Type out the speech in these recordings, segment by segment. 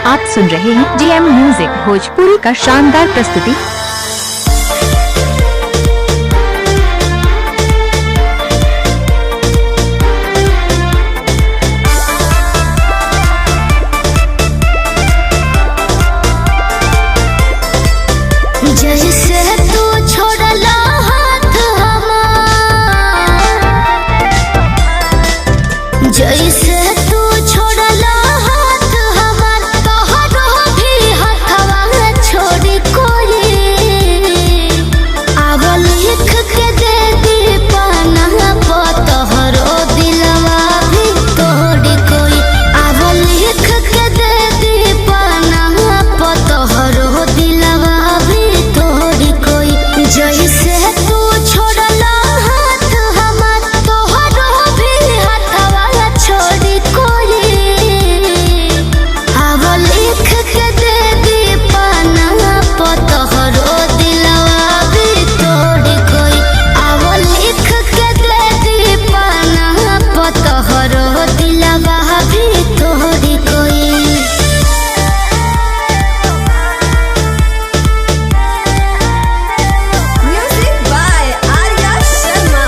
आप सुन रहे हैं जीएम म्यूजिक भोजपुरी का शानदार प्रस्तुति। जैसे तू छोड़ला हाथ हमार, जैसे तू छोड़ला हाथ हमार, तोहरो भी हथवा छोड़ी कोई आव लिख के दे दी पाना पो, तोहरो दिलवा भी तोड़ी कोई आव लिख के दे दी पाना पो, तोहरो दिलवा भी तोड़ी कोई। जैसे तू छोड़ला हाथ हमार, तोहरो भी हथवा छोड़ी कोई आव लिख के दे दी पाना पो, तोहरो दिलवा भी तोड़ी कोई आव लिख के दे दी पाना पो, तोहरो दिलवा भी तोड़ी कोई। Music by Arya Sharma.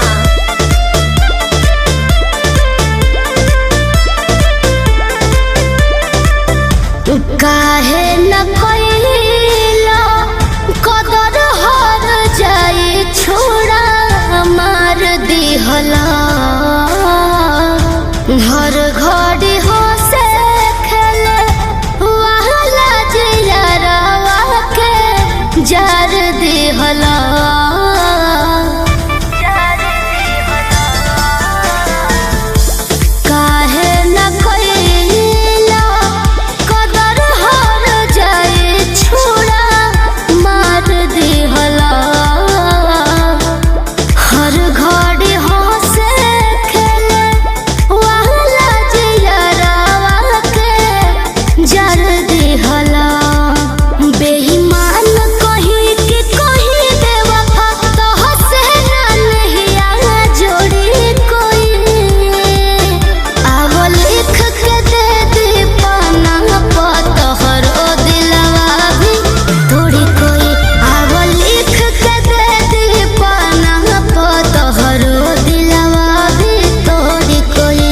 काहे न कइला कदर हर जाई छोड़ा मार दिहला, हर घड़ी हो से खेले वाला जियरवा के जार दिहला। काहे न कइला कदर हर जाए छोड़ा मार दिहला, हर घड़ी हंसे खेले वाला जियरवा के जार दिहला। बेईमान कहीं कि कहीं बेवफा, तोह से ना नहिया जोड़ी कोई आव लिख के दे दी पाना पो, तोहरो दिलवा भी तोड़ी कोई आव लिख के दे दी पाना पो, तोहरो दिलवा भी तोड़ी कोई।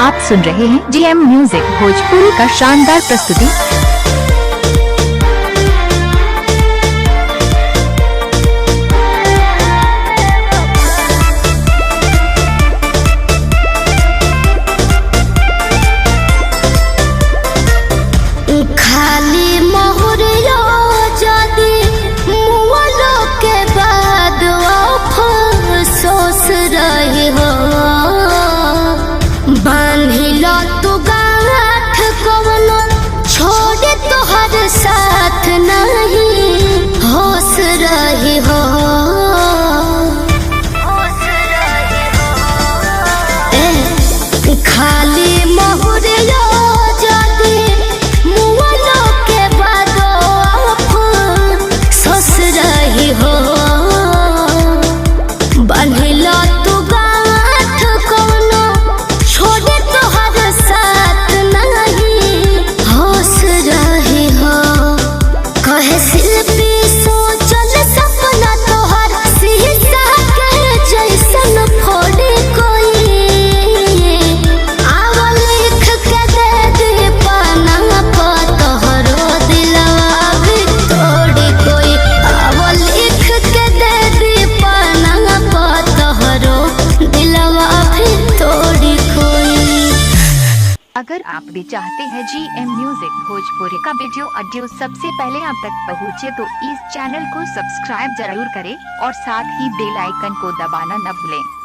आप सुन रहे हैं जीएम म्यूजिक भोजपुरी का शानदार प्रस्तुति। खाली मोहरियो जदी मुअलो के बाद अफसोस रही हो, बांधिलो तू गांठ कवनो छोड़े तोहर साथ नहीं होश रही हो। खाली मोहरियो जदी मुअलो के बाद अफसोस रही हो, बांधिलो तू गांठ कवनो छोड़े तोहर साथ नहीं होश रही हो। कहे शिल्पी सोचल सपना तोहर शीशा के जैसन फोड़े कोई आव लिख के दे दी पाना पो, तोहरो दिलवा भी तोड़ी कोई आव लिख के दे दी पाना पो, तोहरो दिलवा भी तोड़ी कोई। अगर आप भी चाहते हैं जीएम म्यूजिक भोजपुरी का वीडियो ऑडियो सबसे पहले आप तक पहुंचे, तो इस चैनल को सब्सक्राइब जरूर करें और साथ ही बेल आइकन को दबाना न भूलें।